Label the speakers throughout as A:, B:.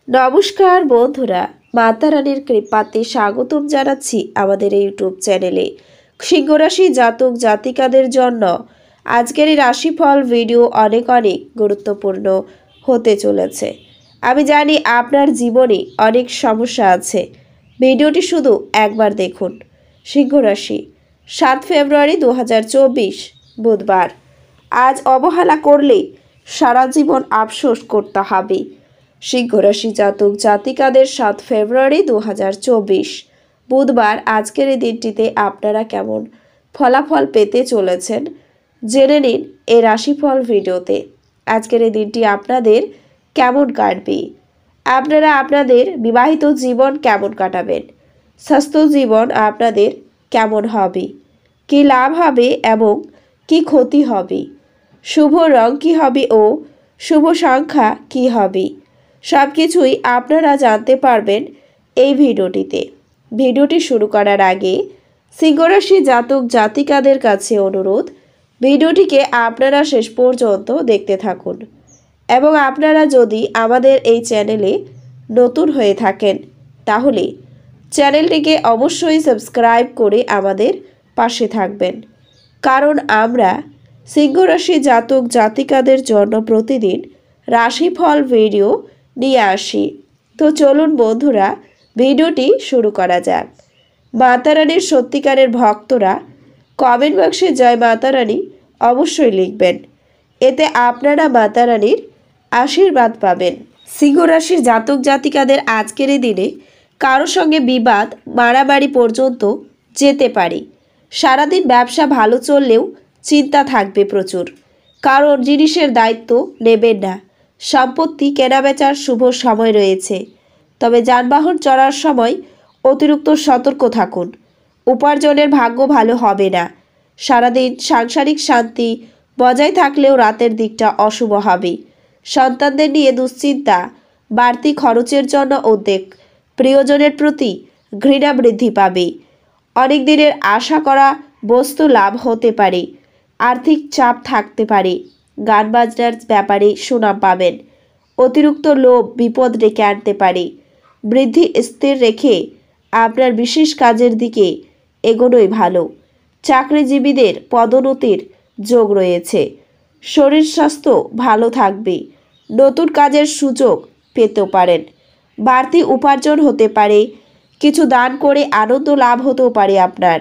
A: নমস্কার বন্ধুরা, মাতা রানীর কৃপাতে স্বাগতম জানাচ্ছি আমাদের এই ইউটিউব চ্যানেলে। সিংহ রাশি জাতক জাতিকাদের জন্য আজকের এই রাশিফল ভিডিও অনেক গুরুত্বপূর্ণ হতে চলেছে। আমি জানি আপনার জীবনে অনেক সমস্যা আছে, ভিডিওটি শুধু একবার দেখুন। সিংহ রাশি, 7 ফেব্রুয়ারি 2024 বুধবার। আজ অবহেলা করলে সারা জীবন আফসোস করতে হবে। সিংহ রাশি জাতক জাতিকাদের 7 ফেব্রুয়ারি 2024 বুধবার আজকের এই দিনটিতে আপনারা কেমন ফলাফল পেতে চলেছেন জেনে নিন এই রাশিফল ভিডিওতে। আজকের এই দিনটি আপনাদের কেমন কাটবে, আপনারা আপনাদের বিবাহিত জীবন কেমন কাটাবেন, স্বাস্থ্য জীবন আপনাদের কেমন হবে, কি লাভ হবে এবং কি ক্ষতি হবে, শুভ রং কী হবে ও শুভ সংখ্যা কী হবে, সব কিছুই আপনারা জানতে পারবেন এই ভিডিওটিতে। ভিডিওটি শুরু করার আগে সিংহ রাশি জাতক জাতিকাদের কাছে অনুরোধ, ভিডিওটিকে আপনারা শেষ পর্যন্ত দেখতে থাকুন এবং আপনারা যদি আমাদের এই চ্যানেলে নতুন হয়ে থাকেন তাহলে চ্যানেলটিকে অবশ্যই সাবস্ক্রাইব করে আমাদের পাশে থাকবেন, কারণ আমরা সিংহ রাশি জাতক জাতিকাদের জন্য প্রতিদিন রাশিফল ভিডিও নিয়ে আসি। তো চলুন বন্ধুরা, ভিডিওটি শুরু করা যাক। মাতা রানীর সত্যিকারের ভক্তরা কমেন্ট বক্সে জয় মাতা রানী অবশ্যই লিখবেন, এতে আপনারা মাতা রানীর আশীর্বাদ পাবেন। সিংহ রাশির জাতক জাতিকাদের আজকের এই দিনে কারোর সঙ্গে বিবাদ মারামারি পর্যন্ত যেতে পারে। সারাদিন ব্যবসা ভালো চললেও চিন্তা থাকবে প্রচুর, কারণ জিনিসের দায়িত্ব নেবেন না। সম্পত্তি কেনাবেচার শুভ সময় রয়েছে, তবে যানবাহন চড়ার সময় অতিরিক্ত সতর্ক থাকুন। উপার্জনের ভাগ্য ভালো হবে না। সারাদিন সাংসারিক শান্তি বজায় থাকলেও রাতের দিকটা অশুভ হবে। সন্তানদের নিয়ে দুশ্চিন্তা, বাড়তি খরচের জন্য উদ্বেগ, প্রিয়জনের প্রতি ঘৃণা বৃদ্ধি পাবে। অনেক দিনের আশা করা বস্তু লাভ হতে পারে। আর্থিক চাপ থাকতে পারে। গান বাজনার ব্যাপারে সুনাম পাবেন। অতিরিক্ত লোভ বিপদ ডেকে আনতে পারে। বৃদ্ধি স্থির রেখে আপনার বিশেষ কাজের দিকে এগোনোই ভালো। চাকরিজীবীদের পদোন্নতির যোগ রয়েছে। শরীর স্বাস্থ্য ভালো থাকবে। নতুন কাজের সুযোগ পেতে পারেন। বাড়তি উপার্জন হতে পারে। কিছু দান করে আনন্দ লাভ হতেও পারে আপনার।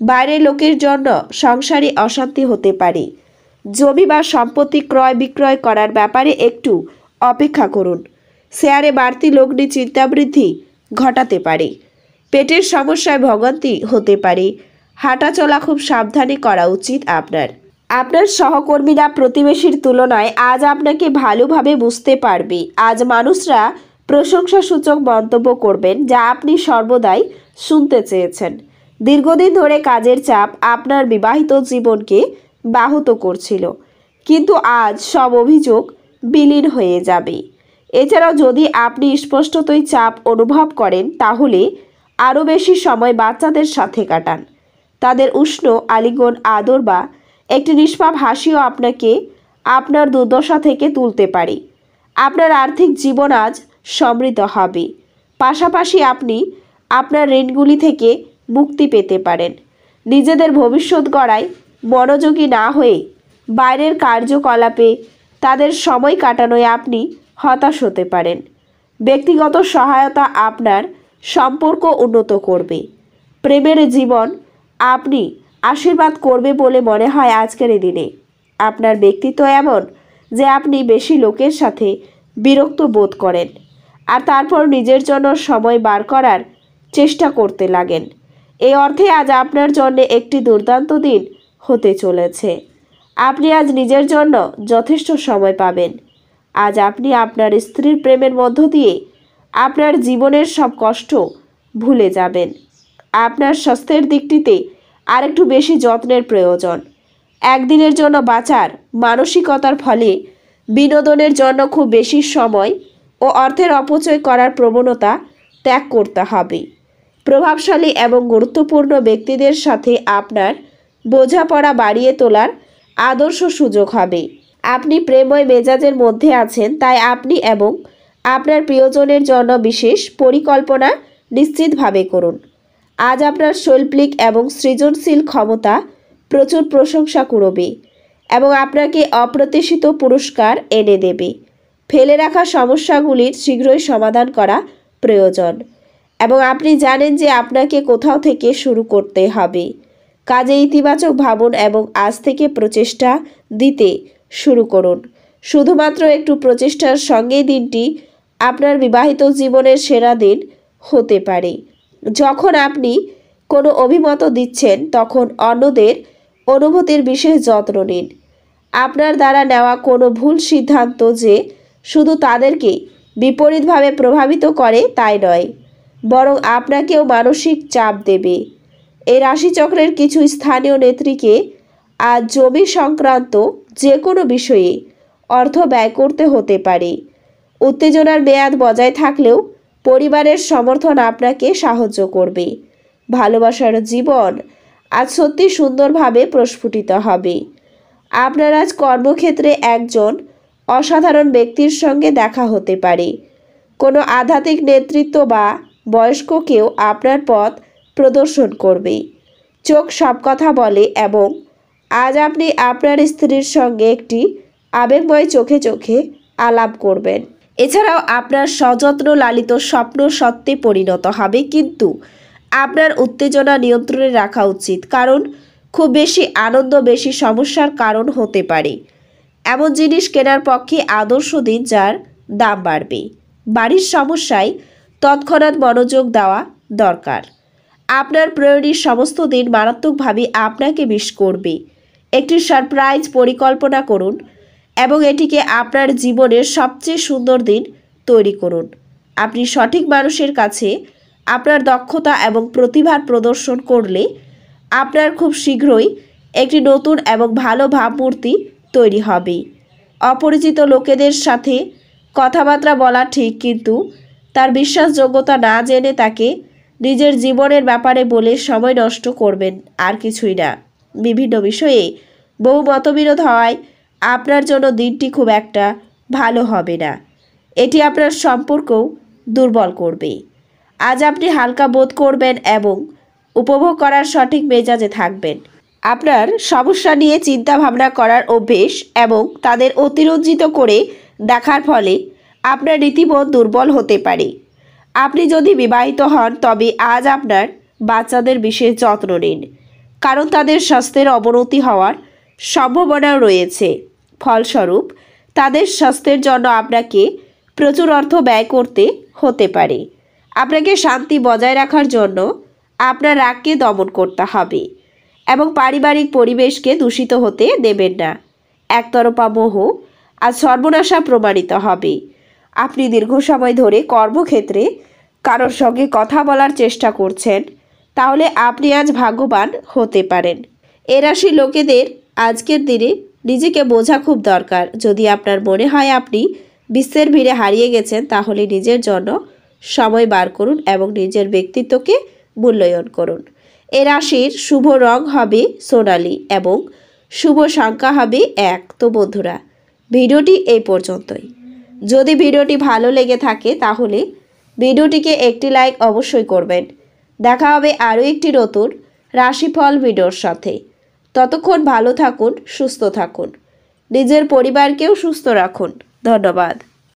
A: বাইরের লোকের জন্য সংসারে অশান্তি হতে পারে। জমি বা সম্পত্তি ক্রয় বিক্রয় করার ব্যাপারে একটু অপেক্ষা করুন। শেয়ারে বাড়তি লগ্নি চিন্তা বৃদ্ধি ঘটাতে পারে। পেটের সমস্যায় ভোগান্তি হতে পারে। হাঁটা চলা খুব সাবধানে করা উচিত আপনার। আপনার সহকর্মীরা প্রতিবেশীর তুলনায় আজ আপনাকে ভালোভাবে বুঝতে পারবে। আজ মানুষরা প্রশংসাসূচক মন্তব্য করবেন, যা আপনি সর্বদাই শুনতে চেয়েছেন। দীর্ঘদিন ধরে কাজের চাপ আপনার বিবাহিত জীবনকে ব্যাহত করছিল, কিন্তু আজ সব অভিযোগ বিলীন হয়ে যাবে। এছাড়াও যদি আপনি স্পষ্টতই চাপ অনুভব করেন তাহলে আরও বেশি সময় বাচ্চাদের সাথে কাটান। তাদের উষ্ণ আলিঙ্গন, আদর বা একটি নিষ্পাপ হাসিও আপনাকে আপনার দুর্দশা থেকে তুলতে পারে। আপনার আর্থিক জীবন আজ সমৃদ্ধ হবে। পাশাপাশি আপনি আপনার ঋণগুলি থেকে মুক্তি পেতে পারেন। নিজেদের ভবিষ্যৎ গড়ায় মনোযোগী না হয়ে বাইরের কার্যকলাপে তাদের সময় কাটানোয় আপনি হতাশ হতে পারেন। ব্যক্তিগত সহায়তা আপনার সম্পর্ক উন্নত করবে। প্রেমের জীবন আপনি আশীর্বাদ করবে বলে মনে হয় আজকের এই দিনে। আপনার ব্যক্তিত্ব এমন যে আপনি বেশি লোকের সাথে বিরক্ত বোধ করেন, আর তারপর নিজের জন্য সময় বার করার চেষ্টা করতে লাগেন। এই অর্থে আজ আপনার জন্য একটি দুর্দান্ত দিন হতে চলেছে। আপনি আজ নিজের জন্য যথেষ্ট সময় পাবেন। আজ আপনি আপনার স্ত্রীর প্রেমের মধ্য দিয়ে আপনার জীবনের সব কষ্ট ভুলে যাবেন। আপনার স্বাস্থ্যের দিকটিতে আরেকটু বেশি যত্নের প্রয়োজন। একদিনের জন্য বাঁচার মানসিকতার ফলে বিনোদনের জন্য খুব বেশি সময় ও অর্থের অপচয় করার প্রবণতা ত্যাগ করতে হবে। প্রভাবশালী এবং গুরুত্বপূর্ণ ব্যক্তিদের সাথে আপনার বোঝাপড়া বাড়িয়ে তোলার আদর্শ সুযোগ হবে। আপনি প্রেমময় মেজাজের মধ্যে আছেন, তাই আপনি এবং আপনার প্রিয়জনের জন্য বিশেষ পরিকল্পনা নিশ্চিতভাবে করুন। আজ আপনার শৈল্পিক এবং সৃজনশীল ক্ষমতা প্রচুর প্রশংসা কুড়বে এবং আপনাকে অপ্রত্যাশিত পুরস্কার এনে দেবে। ফেলে রাখা সমস্যাগুলির শীঘ্রই সমাধান করা প্রয়োজন এবং আপনি জানেন যে আপনাকে কোথাও থেকে শুরু করতে হবে। কাজে ইতিবাচক ভাবুন এবং আজ থেকে প্রচেষ্টা দিতে শুরু করুন। শুধুমাত্র একটু প্রচেষ্টার সঙ্গেই দিনটি আপনার বিবাহিত জীবনের সেরা দিন হতে পারে। যখন আপনি কোনো অভিমত দিচ্ছেন তখন অন্যদের অনুভূতির বিশেষ যত্ন নিন। আপনার দ্বারা নেওয়া কোনো ভুল সিদ্ধান্ত যে শুধু তাদেরকে বিপরীতভাবে প্রভাবিত করে তাই নয়, বরং আপনাকেও মানসিক চাপ দেবে। এই রাশিচক্রের কিছু স্থানীয় নেত্রীকে আজ জমি সংক্রান্ত যে কোনো বিষয়ে অর্থ ব্যয় করতে হতে পারে। উত্তেজনার মেয়াদ বজায় থাকলেও পরিবারের সমর্থন আপনাকে সাহায্য করবে। ভালোবাসার জীবন আজ সত্যি সুন্দরভাবে প্রস্ফুটিত হবে। আপনার আজ কর্মক্ষেত্রে একজন অসাধারণ ব্যক্তির সঙ্গে দেখা হতে পারে। কোনো আধ্যাত্মিক নেতৃত্ব বা বয়স্ক কেউ আপনার পথ প্রদর্শন করবে। চোখ সব কথা বলে এবং আজ আপনি আপনার স্ত্রীর সঙ্গে একটি আবেগময় চোখে চোখে আলাপ করবেন। এছাড়াও আপনার সযত্ন লালিত স্বপ্ন সত্যে পরিণত হবে, কিন্তু আপনার উত্তেজনা নিয়ন্ত্রণে রাখা উচিত, কারণ খুব বেশি আনন্দ বেশি সমস্যার কারণ হতে পারে। এমন জিনিস কেনার পক্ষে আদর্শ দিন যার দাম বাড়বে। বাড়ির সমস্যায় তৎক্ষণাৎ মনোযোগ দেওয়া দরকার। আপনার প্রয়োজনীয় সমস্ত দিন মারাত্মকভাবে আপনাকে মিস করবে। একটি সারপ্রাইজ পরিকল্পনা করুন এবং এটিকে আপনার জীবনের সবচেয়ে সুন্দর দিন তৈরি করুন। আপনি সঠিক মানুষের কাছে আপনার দক্ষতা এবং প্রতিভার প্রদর্শন করলে আপনার খুব শীঘ্রই একটি নতুন এবং ভালো ভাবমূর্তি তৈরি হবে। অপরিচিত লোকেদের সাথে কথাবার্তা বলা ঠিক, কিন্তু তার বিশ্বাসযোগ্যতা না জেনে তাকে নিজের জীবনের ব্যাপারে বলে সময় নষ্ট করবেন, আর কিছুই না। বিভিন্ন বিষয়ে বহু মতবিরোধ হওয়ায় আপনার জন্য দিনটি খুব একটা ভালো হবে না। এটি আপনার সম্পর্কও দুর্বল করবে। আজ আপনি হালকা বোধ করবেন এবং উপভোগ করার সঠিক মেজাজে থাকবেন। আপনার সমস্যা নিয়ে চিন্তা ভাবনা করার অভ্যেস এবং তাদের অতিরঞ্জিত করে দেখার ফলে আপনার নীতিবোধ দুর্বল হতে পারে। আপনি যদি বিবাহিত হন তবে আজ আপনার বাচ্চাদের বিশেষ যত্ন নিন, কারণ তাদের স্বাস্থ্যের অবনতি হওয়ার সম্ভাবনাও রয়েছে। ফলস্বরূপ তাদের স্বাস্থ্যের জন্য আপনাকে প্রচুর অর্থ ব্যয় করতে হতে পারে। আপনাকে শান্তি বজায় রাখার জন্য আপনার রাগকে দমন করতে হবে এবং পারিবারিক পরিবেশকে দূষিত হতে দেবেন না। একতরফা মোহ আজ সর্বনাশা প্রমাণিত হবে। আপনি দীর্ঘ সময় ধরে কর্মক্ষেত্রে কারোর সঙ্গে কথা বলার চেষ্টা করছেন, তাহলে আপনি আজ ভাগ্যবান হতে পারেন। এ রাশির লোকেদের আজকের দিনে নিজেকে বোঝা খুব দরকার। যদি আপনার মনে হয় আপনি বিশ্বের ভিড়ে হারিয়ে গেছেন, তাহলে নিজের জন্য সময় বার করুন এবং নিজের ব্যক্তিত্বকে মূল্যায়ন করুন। এ রাশির শুভ রং হবে সোনালী এবং শুভ সংখ্যা হবে 1। তো বন্ধুরা, ভিডিওটি এই পর্যন্তই। যদি ভিডিওটি ভালো লেগে থাকে তাহলে ভিডিওটিকে একটি লাইক অবশ্যই করবেন। দেখা হবে আরও একটি নতুন রাশিফল ভিডিওর সাথে। ততক্ষণ ভালো থাকুন, সুস্থ থাকুন, নিজের পরিবারকেও সুস্থ রাখুন। ধন্যবাদ।